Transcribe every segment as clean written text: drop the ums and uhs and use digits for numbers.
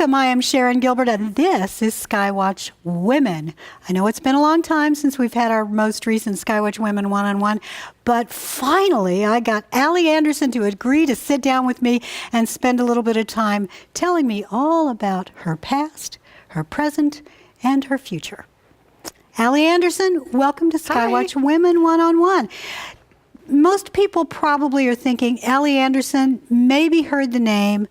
Welcome, I am Sharon Gilbert, and this is SkyWatch Women. I know it's been a long time since we've had our most recent SkyWatch Women one-on-one, but finally I got Allie Anderson to agree to sit down with me and spend a little bit of time telling me all about her past, her present, and her future. Allie Anderson, welcome to SkyWatch Women one-on-one. Most people probably are thinking, Allie Anderson, maybe heard the name,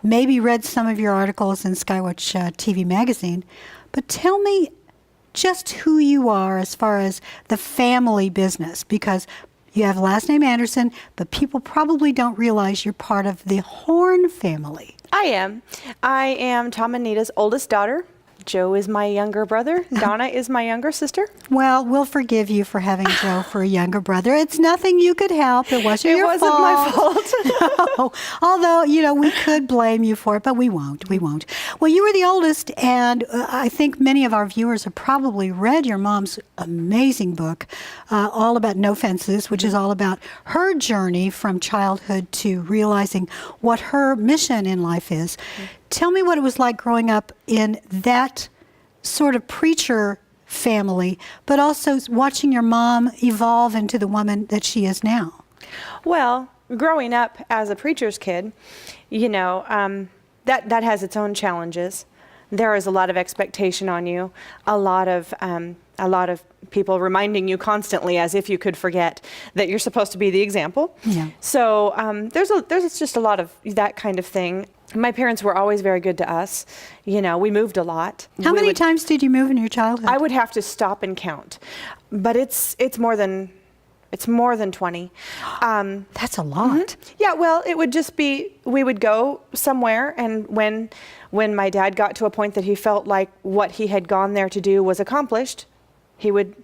maybe read some of your articles in SkyWatch TV magazine, but tell me just who you are as far as the family business, because you have last name Anderson, but people probably don't realize you're part of the Horn family. I am. I am Tom and Nita's oldest daughter. Joe is my younger brother. Donna is my younger sister. Well, we'll forgive you for having Joe for a younger brother. It's nothing you could help. It wasn't your fault. It wasn't my fault. No. Although, you know, we could blame you for it, but we won't. We won't. Well, you were the oldest, and I think many of our viewers have probably read your mom's amazing book, all about No Fences, which is all about her journey from childhood to realizing what her mission in life is. Tell me what it was like growing up in that sort of preacher family, but also watching your mom evolve into the woman that she is now. Well, growing up as a preacher's kid, you know, that has its own challenges. There is a lot of expectation on you, a lot of people reminding you constantly, as if you could forget, that you're supposed to be the example. Yeah. So there's just a lot of that kind of thing. My parents were always very good to us. You know, we moved a lot. How many times did you move in your childhood? I would have to stop and count, but it's more than 20. That's a lot. Mm-hmm. Yeah, well, it would just be, we would go somewhere, and when my dad got to a point that he felt like what he had gone there to do was accomplished, he would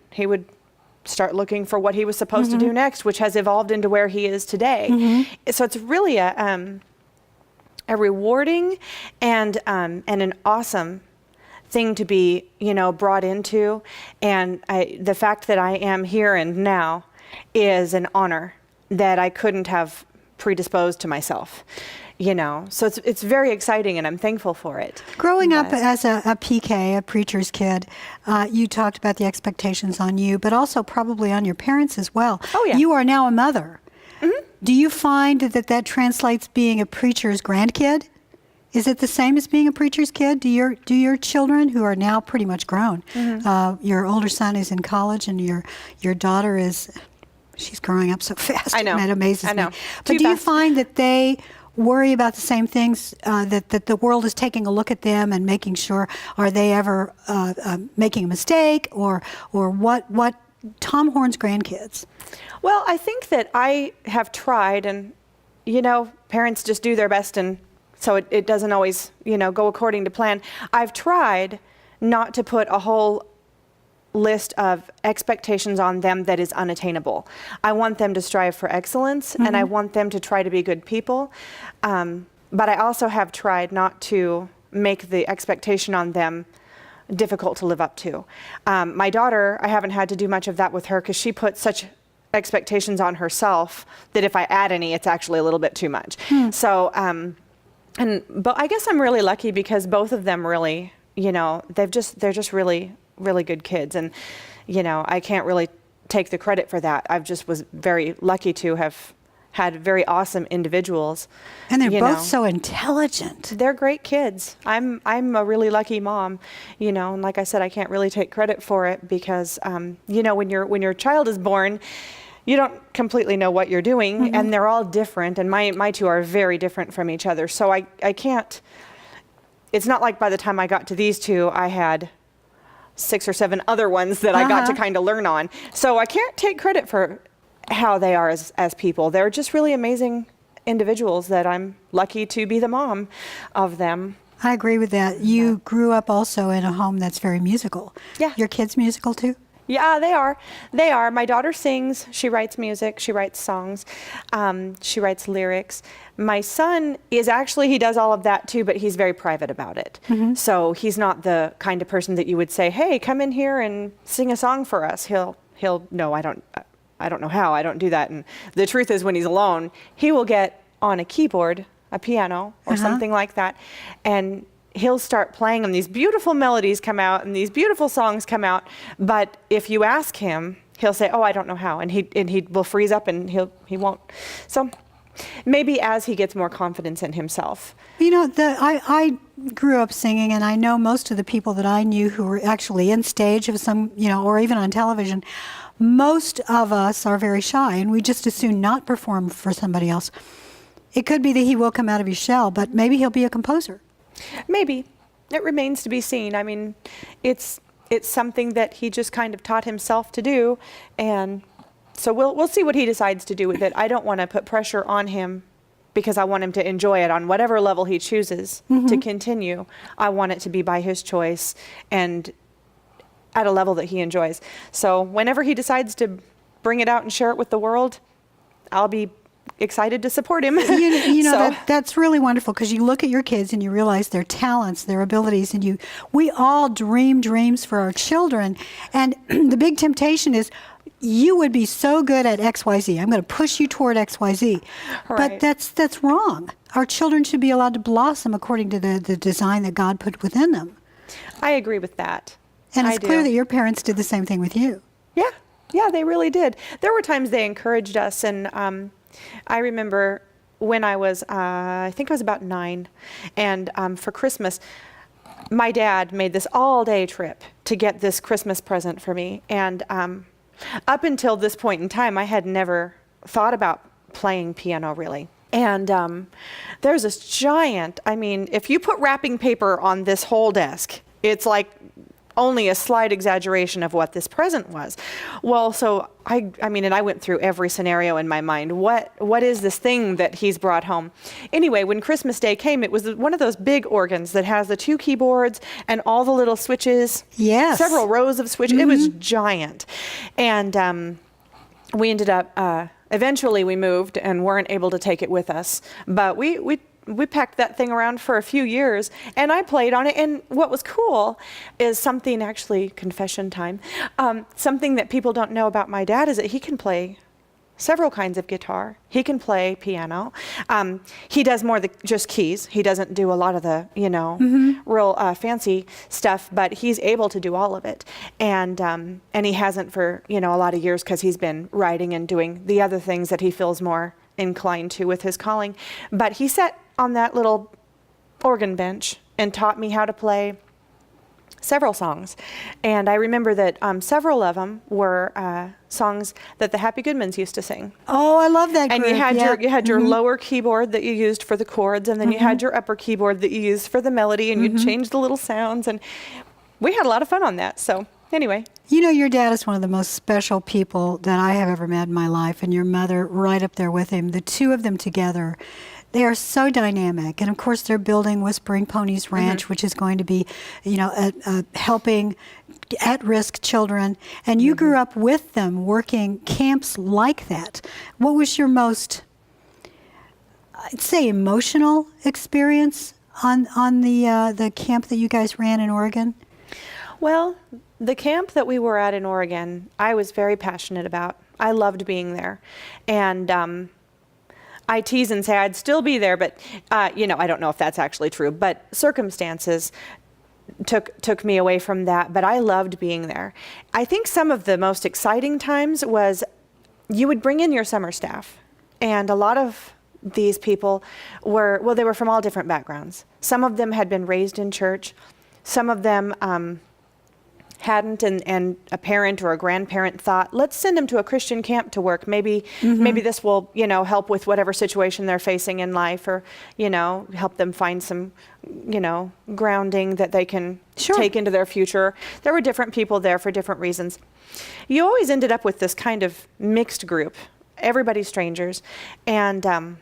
start looking for what he was supposed to do next, which has evolved into where he is today. So it's really a rewarding and an awesome thing to be, you know, brought into, and the fact that I am here and now is an honor that I couldn't have predisposed to myself, you know. So it's very exciting, and I'm thankful for it. Growing up as a PK, a preacher's kid, you talked about the expectations on you, but also probably on your parents as well. Oh, yeah. You are now a mother. Do you find that translates being a preacher's grandkid? Is it the same as being a preacher's kid? Do your children, who are now pretty much grown, your older son is in college, and your daughter she's growing up so fast. I know. It amazes I know. me. But do you find that they worry about the same things, that the world is taking a look at them and making sure, are they ever making a mistake, or what Tom Horn's grandkids? Well, I think that I have tried, and, you know, parents just do their best, and so it doesn't always, you know, go according to plan. I've tried not to put a whole list of expectations on them that is unattainable. I want them to strive for excellence, and I want them to try to be good people. But I also have tried not to make the expectation on them difficult to live up to. My daughter, I haven't had to do much of that with her, because she puts such expectations on herself that if I add any, it's actually a little bit too much. So, but I guess I'm really lucky, because both of them really, you know, they're just really, really good kids, and, you know, I can't really take the credit for that. I just was very lucky to have had very awesome individuals. And they're both so intelligent. They're great kids. I'm a really lucky mom, you know, and like I said, I can't really take credit for it, because, you know, when your child is born, you don't completely know what you're doing, and they're all different, and my two are very different from each other. So I can't, it's not like by the time I got to these two, I had 6 or 7 other ones that I got to kind of learn on. So I can't take credit for how they are as people. They're just really amazing individuals that I'm lucky to be the mom of them. I agree with that. You grew up also in a home that's very musical. Yeah. Your kids musical too? Yeah, they are. They are. My daughter sings. She writes music. She writes songs. She writes lyrics. My son is actually, he does all of that too, but he's very private about it. So he's not the kind of person that you would say, hey, come in here and sing a song for us. He'll no, I don't know how. I don't do that. And the truth is, when he's alone, he will get on a keyboard, a piano or something like that, and he'll start playing and these beautiful melodies come out and these beautiful songs come out. But if you ask him, he'll say, "Oh, I don't know how," and he will freeze up and he won't. So maybe as he gets more confidence in himself. You know, I grew up singing, and I know most of the people that I knew who were actually in stage of some, or even on television. Most of us are very shy, and we just as soon not perform for somebody else. It could be that he will come out of his shell, but maybe he'll be a composer. Maybe. It remains to be seen. I mean, it's something that he just kind of taught himself to do, and so we'll see what he decides to do with it. I don't want to put pressure on him because I want him to enjoy it on whatever level he chooses to continue. I want it to be by his choice and at a level that he enjoys. So whenever he decides to bring it out and share it with the world, I'll be excited to support him. That's really wonderful, because you look at your kids and you realize their talents, their abilities, and we all dream dreams for our children. And the big temptation is, you would be so good at XYZ. I'm going to push you toward XYZ. Right. But that's wrong. Our children should be allowed to blossom according to the design that God put within them. I agree with that. And it's clear that your parents did the same thing with you. Yeah, they really did. There were times they encouraged us, and I remember when I was, I think I was about 9, and for Christmas, my dad made this all-day trip to get this Christmas present for me, and up until this point in time, I had never thought about playing piano, really. And there's this giant, if you put wrapping paper on this whole desk, it's like only a slight exaggeration of what this present was. Well, so and I went through every scenario in my mind. What is this thing that he's brought home? Anyway, when Christmas Day came, it was one of those big organs that has the 2 keyboards and all the little switches. Yes. Several rows of switches. It was giant. And we ended up, eventually we moved and weren't able to take it with us. But we packed that thing around for a few years, and I played on it. And what was cool is something, actually, confession time, something that people don't know about my dad is that he can play several kinds of guitar. He can play piano. He does more just keys. He doesn't do a lot of the, real fancy stuff, but he's able to do all of it. And he hasn't for, a lot of years, because he's been writing and doing the other things that he feels more inclined to with his calling. But he sat on that little organ bench and taught me how to play several songs. And I remember that several of them were songs that the Happy Goodmans used to sing. Oh, I love that group. And you had your lower keyboard that you used for the chords, and then you had your upper keyboard that you used for the melody, and you'd change the little sounds, and we had a lot of fun on that. So anyway. Your dad is one of the most special people that I have ever met in my life, and your mother right up there with him. The two of them together, they are so dynamic. And of course, they're building Whispering Ponies Ranch, which is going to be, helping at-risk children. And you grew up with them working camps like that. What was your most, I'd say, emotional experience on the camp that you guys ran in Oregon? Well, the camp that we were at in Oregon, I was very passionate about. I loved being there. And I tease and say I'd still be there, but, I don't know if that's actually true. But circumstances took me away from that, but I loved being there. I think some of the most exciting times was you would bring in your summer staff. And a lot of these people they were from all different backgrounds. Some of them had been raised in church. Some of them hadn't, and a parent or a grandparent thought, let's send them to a Christian camp to work. Maybe this will, help with whatever situation they're facing in life, or, help them find some, grounding that they can take into their future. There were different people there for different reasons. You always ended up with this kind of mixed group, everybody's strangers, and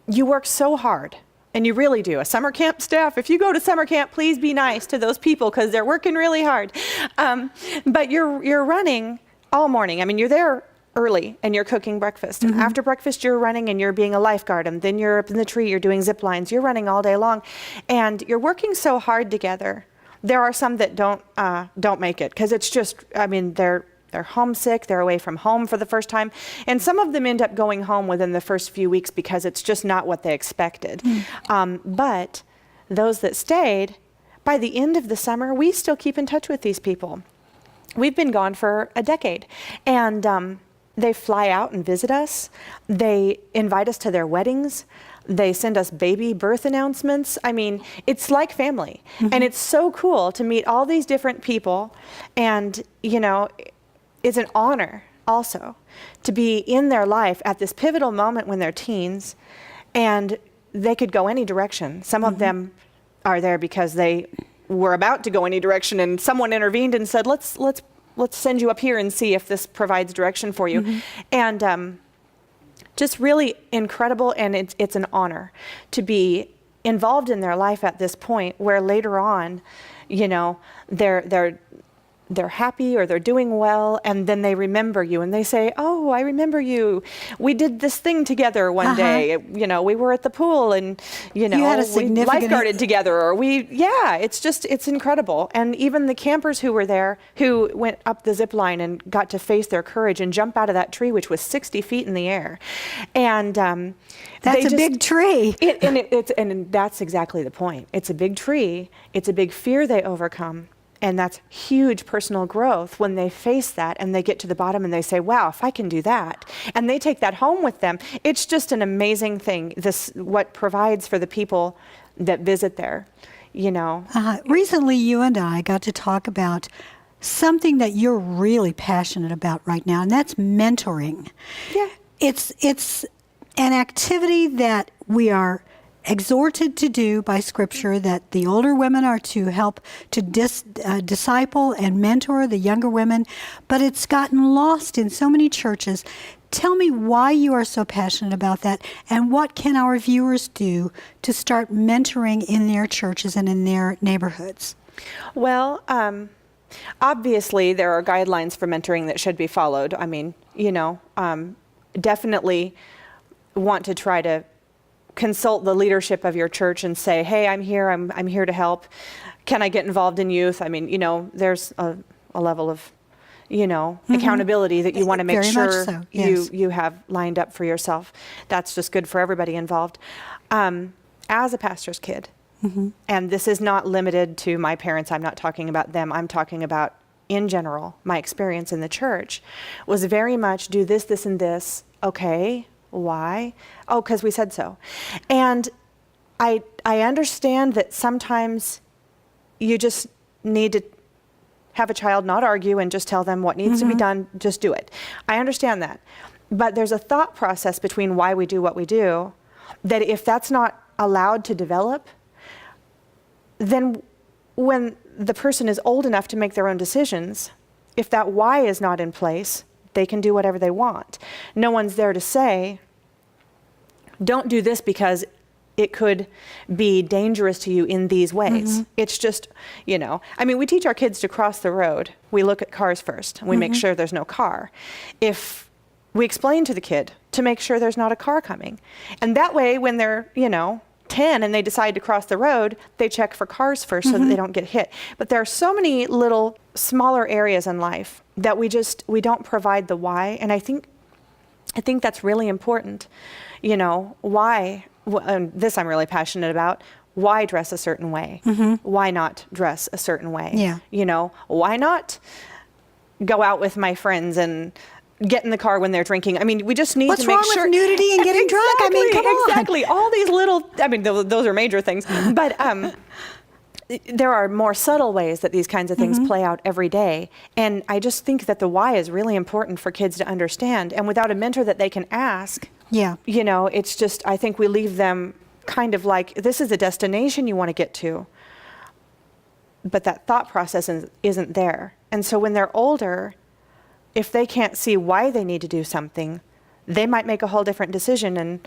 you work so hard. And you really do. A summer camp staff, if you go to summer camp, please be nice to those people, because they're working really hard. But you're running all morning. You're there early and you're cooking breakfast. After breakfast, you're running and you're being a lifeguard. And then you're up in the tree, you're doing zip lines. You're running all day long. And you're working so hard together. There are some that don't make it, because it's just, they're homesick, they're away from home for the first time, and some of them end up going home within the first few weeks because it's just not what they expected. But those that stayed, by the end of the summer, we still keep in touch with these people. We've been gone for a decade, and they fly out and visit us. They invite us to their weddings. They send us baby birth announcements. I mean, it's like family. And it's so cool to meet all these different people. And, you know, it's an honor also to be in their life at this pivotal moment when they're teens, and they could go any direction. Some of them are there because they were about to go any direction, and someone intervened and said, let's send you up here and see if this provides direction for you. And just really incredible, and it's an honor to be involved in their life at this point, where later on, you know, they're happy or they're doing well, and then they remember you and they say, oh, I remember you. We did this thing together one day. You know, we were at the pool, and, you know, had a we significant lifeguarded together, or it's incredible. And even the campers who were there, who went up the zip line and got to face their courage and jump out of that tree, which was 60 feet in the air. And that's a big tree. And that's exactly the point. It's a big tree. It's a big fear they overcome. And that's huge personal growth when they face that and they get to the bottom and they say, wow, if I can do that. And they take that home with them. It's just an amazing thing, what provides for the people that visit there, you know. Recently, you and I got to talk about something that you're really passionate about right now, and that's mentoring. Yeah. It's an activity that we are exhorted to do by Scripture, that the older women are to help to disciple and mentor the younger women, but it's gotten lost in so many churches. Tell me why you are so passionate about that, and what can our viewers do to start mentoring in their churches and in their neighborhoods? Well, obviously there are guidelines for mentoring that should be followed. I mean, you know, definitely want to try to consult the leadership of your church and say, hey, I'm here to help. Can I get involved in youth? I mean, you know, there's a level of, you know, accountability that you want to make Very sure much so, yes. you have lined up for yourself. That's just good for everybody involved. As a pastor's kid, and this is not limited to my parents, I'm not talking about them, I'm talking about in general, my experience in the church was very much do this, this, and this. Okay. Why? Oh, because we said so. And I understand that sometimes you just need to have a child not argue and just tell them what needs to be done, just do it. I understand that. But there's a thought process between why we do what we do, that if that's not allowed to develop, then when the person is old enough to make their own decisions, if that why is not in place, they can do whatever they want. No one's there to say, don't do this because it could be dangerous to you in these ways. It's just, you know, I mean, we teach our kids to cross the road. We look at cars first. We make sure there's no car. If we explain to the kid to make sure there's not a car coming. And that way, when they're, you know, 10 and they decide to cross the road, they check for cars first so that they don't get hit. But there are so many little smaller areas in life that we don't provide the why. And I think that's really important. You know, why, and this I'm really passionate about, why dress a certain way? Why not dress a certain way? Yeah. You know, why not go out with my friends and get in the car when they're drinking? I mean, we just need to make sure. What's wrong with nudity and getting drunk? I mean, come on. Exactly. All these little, I mean, those are major things. But there are more subtle ways that these kinds of things play out every day. And I just think that the why is really important for kids to understand. And without a mentor that they can ask, you know, it's just, I think we leave them kind of like, this is a destination you want to get to. But that thought process isn't there. And so when they're older, if they can't see why they need to do something, they might make a whole different decision. And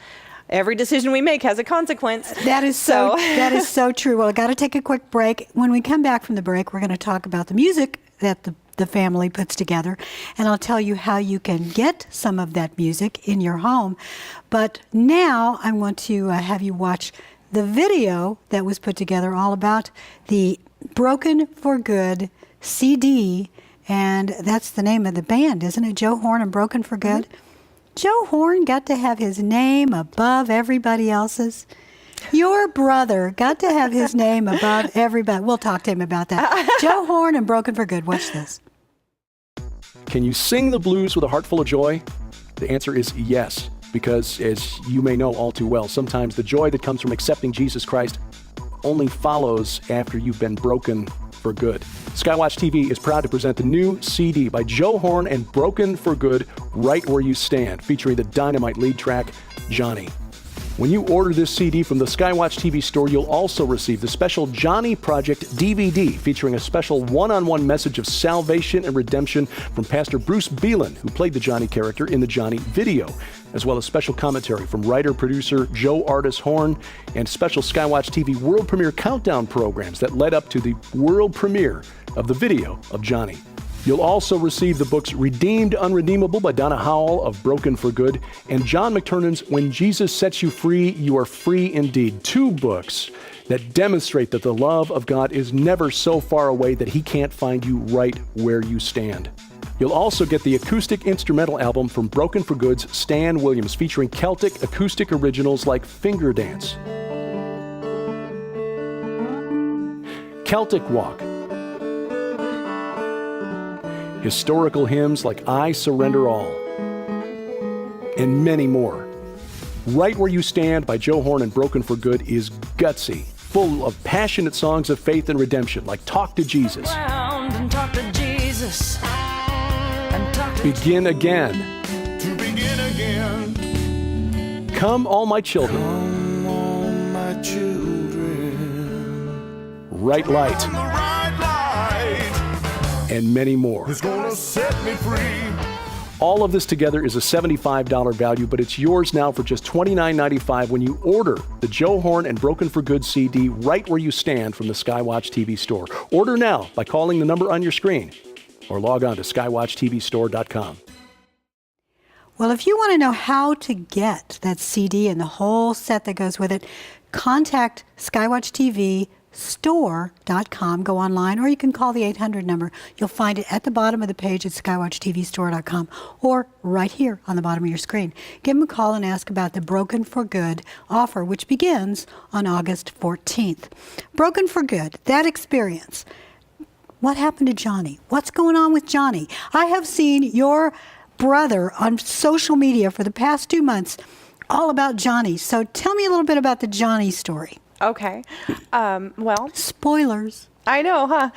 every decision we make has a consequence. That is so that is so true. Well, I got to take a quick break. When we come back from the break, we're going to talk about the music that the family puts together, and I'll tell you how you can get some of that music in your home. But now I want to have you watch the video that was put together all about the Broken for Good CD, and that's the name of the band, isn't it? Joe Horn and Broken for Good. Joe Horn got to have his name above everybody else's. Your brother got to have his name above everybody. We'll talk to him about that. Joe Horn and Broken for Good. Watch this. Can you sing the blues with a heart full of joy? The answer is yes, because as you may know all too well, sometimes the joy that comes from accepting Jesus Christ only follows after you've been broken for good. SkyWatch TV is proud to present the new CD by Joe Horn and Broken for Good, Right Where You Stand, featuring the dynamite lead track, Johnny. When you order this CD from the SkyWatch TV store, you'll also receive the special Johnny Project DVD featuring a special one-on-one message of salvation and redemption from Pastor Bruce Beelan, who played the Johnny character in the Johnny video, as well as special commentary from writer-producer Joe Artis Horn and special SkyWatch TV world premiere countdown programs that led up to the world premiere of the video of Johnny. You'll also receive the books Redeemed Unredeemable by Donna Howell of Broken for Good and John McTernan's When Jesus Sets You Free, You Are Free Indeed. 2 books that demonstrate that the love of God is never so far away that He can't find you right where you stand. You'll also get the acoustic instrumental album from Broken for Good's Stan Williams, featuring Celtic acoustic originals like Finger Dance, Celtic Walk, historical hymns like I Surrender All, and many more. Right Where You Stand by Joe Horn and Broken for Good is gutsy, full of passionate songs of faith and redemption like Talk to Jesus, And talk to Jesus. And talk to Begin Again, To begin again, Come All My Children, come on, my children, Right Light, on the right light and many more. is gonna set me free. All of this together is a $75 value, but it's yours now for just $29.95 when you order the Joe Horn and Broken for Good CD Right Where You Stand from the SkyWatch TV store. Order now by calling the number on your screen or log on to skywatchtvstore.com. Well, if you want to know how to get that CD and the whole set that goes with it, contact skywatchtvstore.com. Go online, or you can call the 800 number. You'll find it at the bottom of the page at skywatchtvstore.com or right here on the bottom of your screen. Give them a call and ask about the Broken for Good offer, which begins on August 14th. Broken for Good, that experience. What happened to Johnny? What's going on with Johnny? I have seen your brother on social media for the past 2 months all about Johnny. So tell me a little bit about the Johnny story. Okay. Well, Spoilers. I know, huh?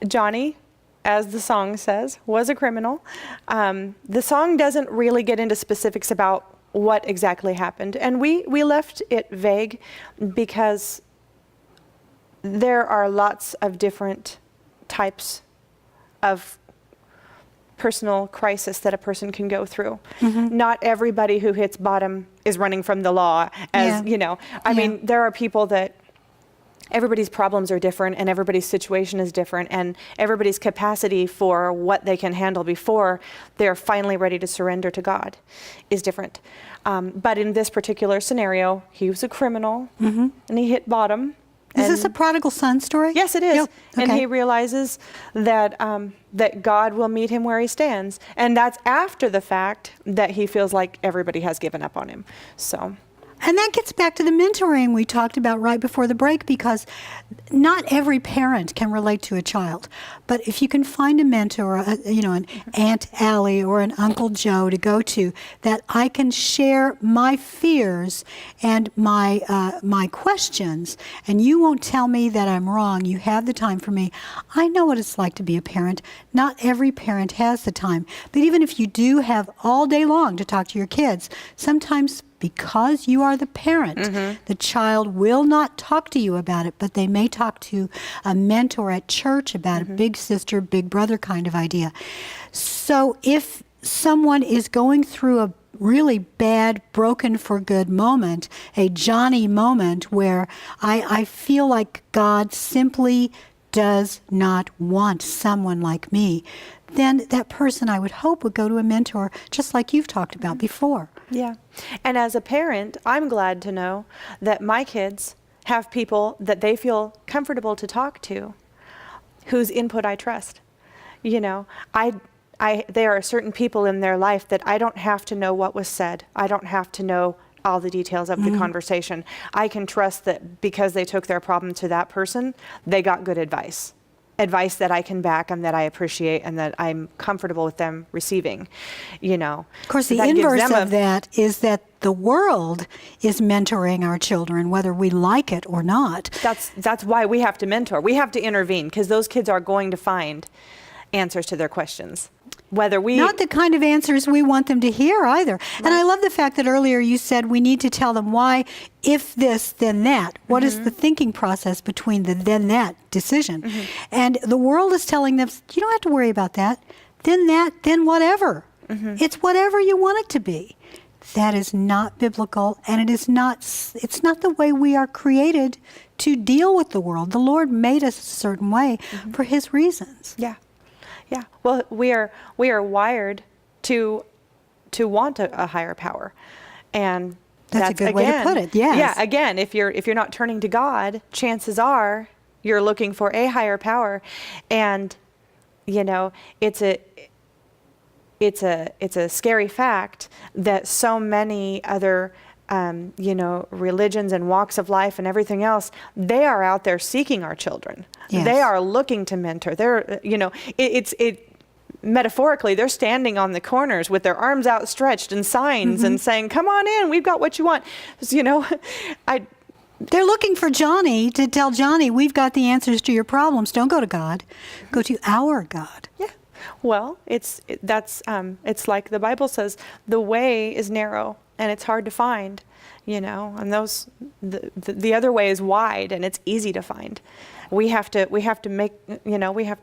Johnny, as the song says, was a criminal. The song doesn't really get into specifics about what exactly happened. And we left it vague because there are lots of different types of personal crisis that a person can go through. Not everybody who hits bottom is running from the law, as you know. I mean, there are people that everybody's problems are different and everybody's situation is different and everybody's capacity for what they can handle before they're finally ready to surrender to God is different. But in this particular scenario, he was a criminal and he hit bottom. Is this a prodigal son story? Yes, it is. Yep. And Okay. he realizes that that God will meet him where he stands. And that's after the fact that he feels like everybody has given up on him. So, And that gets back to the mentoring we talked about right before the break, because not every parent can relate to a child. But if you can find a mentor, an Aunt Allie or an Uncle Joe to go to, that I can share my fears and my questions, and you won't tell me that I'm wrong. You have the time for me. I know what it's like to be a parent. Not every parent has the time. But even if you do have all day long to talk to your kids, sometimes because you are the parent, the child will not talk to you about it, but they may talk to a mentor at church about a big sister, big brother kind of idea. So if someone is going through a really bad, broken for good moment, a Johnny moment where I feel like God simply does not want someone like me, then that person, I would hope, would go to a mentor, just like you've talked about before. yeah. And as a parent, I'm glad to know that my kids have people that they feel comfortable to talk to, whose input I trust. You know, there are certain people in their life that I don't have to know what was said. I don't have to know all the details of the conversation. I can trust that because they took their problem to that person, they got good advice. Advice that I can back and that I appreciate and that I'm comfortable with them receiving, you know. Of course, So the that gives inverse them of that is that the world is mentoring our children, whether we like it or not. That's why we have to mentor. We have to intervene because those kids are going to find answers to their questions. Whether we Not the kind of answers we want them to hear either. And I love the fact that earlier you said we need to tell them why, if this, then that. What is the thinking process between the then that decision? And the world is telling them, you don't have to worry about that. Then that, then whatever. It's whatever you want it to be. That is not biblical, and it's not the way we are created to deal with the world. The Lord made us a certain way for his reasons. Yeah. Yeah. Well, we are wired to want a higher power, and That's a good way to put it. Yes. Yeah. Again, if you're not turning to God, chances are you're looking for a higher power, and you know it's a scary fact that so many other religions and walks of life and everything else, they are out there seeking our children. Yes. They are looking to mentor. They're, metaphorically, they're standing on the corners with their arms outstretched and signs and saying, come on in, we've got what you want. So, They're looking for Johnny to tell Johnny, we've got the answers to your problems. Don't go to God. Go to our God. yeah. Well, it's like the Bible says, the way is narrow and it's hard to find, and the other way is wide and it's easy to find. We have to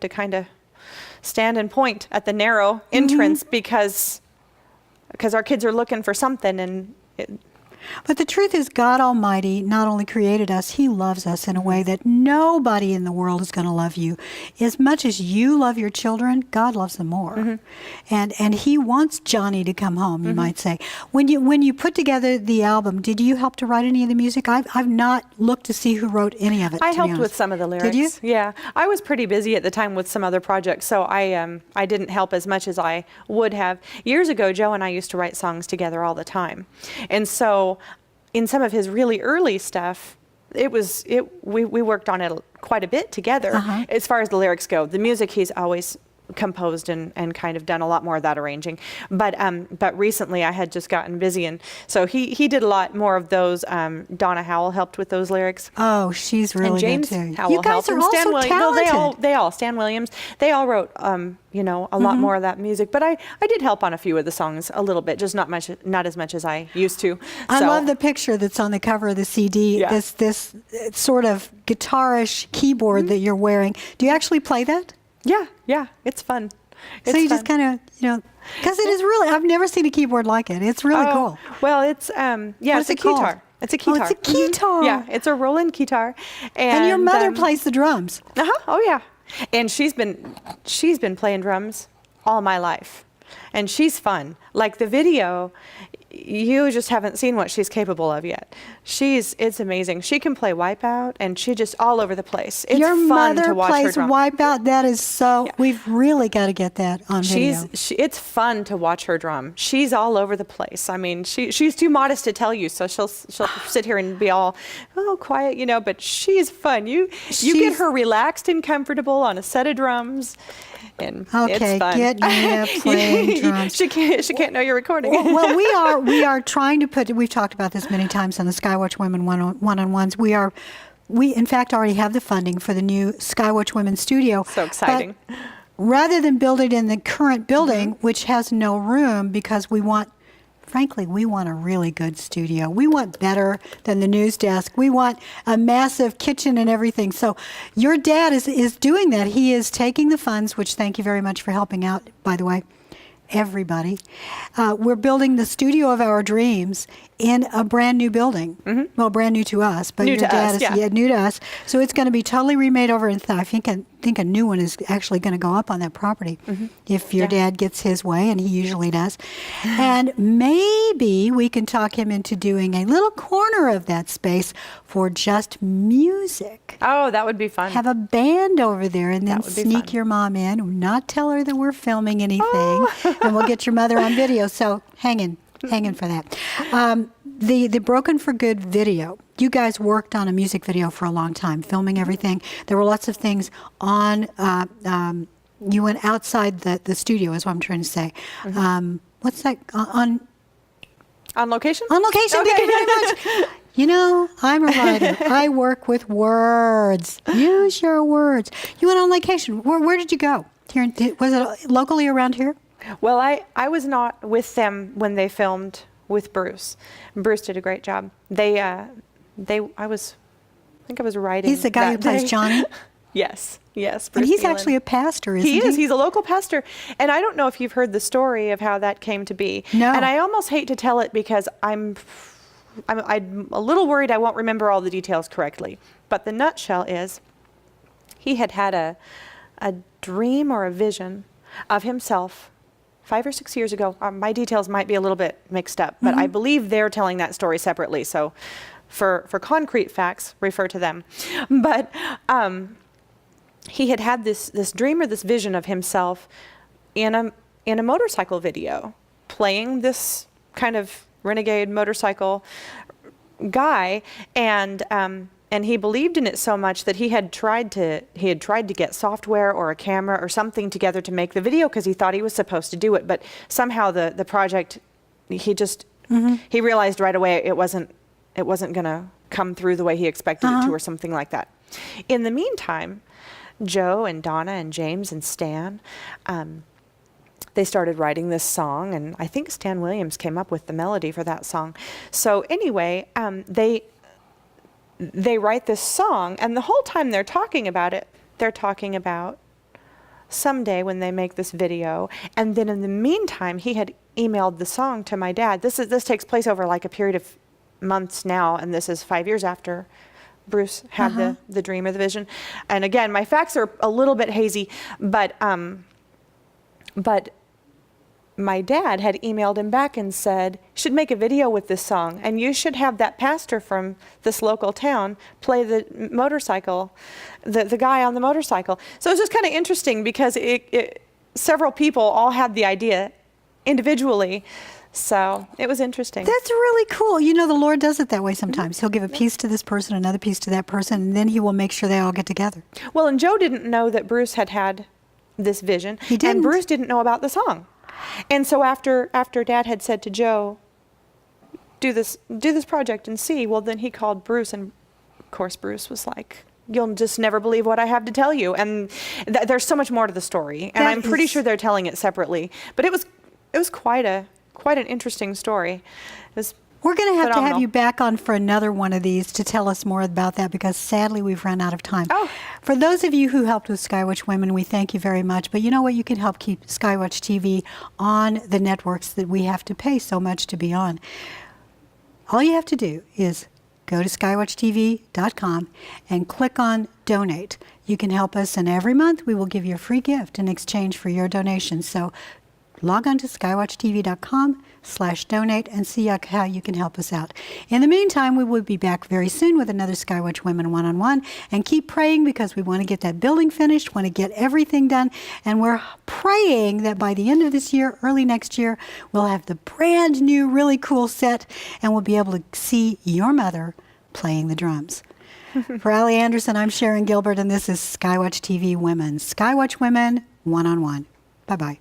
kind of stand and point at the narrow entrance because our kids are looking for something, and But the truth is, God Almighty not only created us, he loves us in a way that nobody in the world is going to love you. As much as you love your children, God loves them more. And he wants Johnny to come home, you might say. When you put together the album, did you help to write any of the music? I've not looked to see who wrote any of it. I to be helped honest. with some of the lyrics. Did you? Yeah. I was pretty busy at the time with some other projects, so I didn't help as much as I would have. Years ago, Joe and I used to write songs together all the time. And so in some of his really early stuff, we worked on it quite a bit together as far as the lyrics go. The music he's always composed and kind of done a lot more of that arranging. But recently I had just gotten busy, and so he did a lot more of those. Donna Howell helped with those lyrics. Oh, she's really And James good too. Howell You guys helped, are and all Stan so Williams. talented. No, they all Stan Williams. They all wrote a lot more of that music. But I did help on a few of the songs a little bit, just not as much as I used to. I So- love the picture that's on the cover of the CD. Yeah. This sort of guitarish keyboard that you're wearing. Do you actually play that? Yeah, it's fun. So you just kind of, because it is really, I've never seen a keyboard like it. It's really cool. Well, it's What it's is a it called? guitar. It's a Oh, guitar. it's a guitar. Yeah, it's a Roland guitar. And your mother plays the drums. Oh yeah, and she's been playing drums all my life, and she's fun. Like the video, you just haven't seen what she's capable of yet. It's amazing. She can play Wipeout, and she just all over the place. It's Your fun mother to watch her plays drum. Wipeout. That is so. Yeah. We've really got to get that on video. It's fun to watch her drum. She's all over the place. I mean, she's too modest to tell you, so she'll sit here and be all quiet, But she's fun. You get her relaxed and comfortable on a set of drums, and Okay, it's fun. get Nina playing drums. She can't know you're recording. Well, we are trying to put. We've talked about this many times on the SkyWatch Women one-on-ones. We in fact already have the funding for the new SkyWatch Women studio. So exciting. But rather than build it in the current building, which has no room, because we want a really good studio. We want better than the news desk. We want a massive kitchen and everything. So your dad is doing that. He is taking the funds, which thank you very much for helping out, by the way, everybody. We're building the studio of our dreams in a brand new building. Well, brand new to us, but New your to dad us, is yeah. New to us. So it's going to be totally remade over, and I think a new one is actually going to go up on that property if your dad gets his way, and he usually does. And maybe we can talk him into doing a little corner of that space for just music. Oh, that would be fun. Have a band over there, and then That would be sneak fun. your mom in, not tell her that we're filming anything, and we'll get your mother on video. So hang in for that. The Broken for Good video, you guys worked on a music video for a long time, filming everything. There were lots of things on, you went outside the studio is what I'm trying to say. What's that, on On location? On location, Okay. thank you very much. You know, I'm a writer. I work with words. Use your words. You went on location. Where did you go? Here, was it locally around here? Well, I was not with them when they filmed with Bruce. Bruce did a great job. I think I was writing. He's the guy who that plays day. Johnny. Yes. And Bruce he's Nealon. actually a pastor, isn't he? He is. He's a local pastor. And I don't know if you've heard the story of how that came to be. No. And I almost hate to tell it because I'm a little worried I won't remember all the details correctly. But the nutshell is he had a dream or a vision of himself 5 or 6 years ago. My details might be a little bit mixed up, but I believe they're telling that story separately. So for concrete facts, refer to them. But he had this dream or this vision of himself in a motorcycle video, playing this kind of renegade motorcycle guy, and he believed in it so much that he had tried to get software or a camera or something together to make the video because he thought he was supposed to do it, but somehow the project he realized right away it wasn't going to come through the way he expected it to, or something like that. In the meantime, Joe and Donna and James and Stan, they started writing this song, and I think Stan Williams came up with the melody for that song. So anyway, they write this song, and the whole time they're talking about it, they're talking about someday when they make this video. And then in the meantime, he had emailed the song to my dad. This takes place over like a period of months now, and this is 5 years after Bruce had the dream or the vision. And again, my facts are a little bit hazy, but my dad had emailed him back and said, you should make a video with this song, and you should have that pastor from this local town play the motorcycle, the guy on the motorcycle. So it's just kind of interesting because several people all had the idea individually. So it was interesting. That's really cool. You know, the Lord does it that way sometimes. He'll give a piece to this person, another piece to that person, and then he will make sure they all get together. Well, and Joe didn't know that Bruce had this vision. He didn't. And Bruce didn't know about the song. And so after Dad had said to Joe, do this project and see, well, then he called Bruce, and of course Bruce was like, you'll just never believe what I have to tell you. And there's so much more to the story, and I'm pretty sure they're telling it separately. But it was quite an interesting story. We're going to have phenomenal. you back on for another one of these to tell us more about that, because sadly we've run out of time. Oh. For those of you who helped with SkyWatch Women, we thank you very much. But you know what? You can help keep SkyWatch TV on the networks that we have to pay so much to be on. All you have to do is go to skywatchtv.com and click on Donate. You can help us, and every month we will give you a free gift in exchange for your donation. So log on to skywatchtv.com/donate and see how you can help us out. In the meantime, we will be back very soon with another SkyWatch Women one-on-one, and keep praying, because we want to get that building finished, want to get everything done, and we're praying that by the end of this year, early next year, we'll have the brand new, really cool set, and we'll be able to see your mother playing the drums. For Allie Anderson, I'm Sharon Gilbert, and this is SkyWatch TV Women. SkyWatch Women one-on-one. Bye-bye.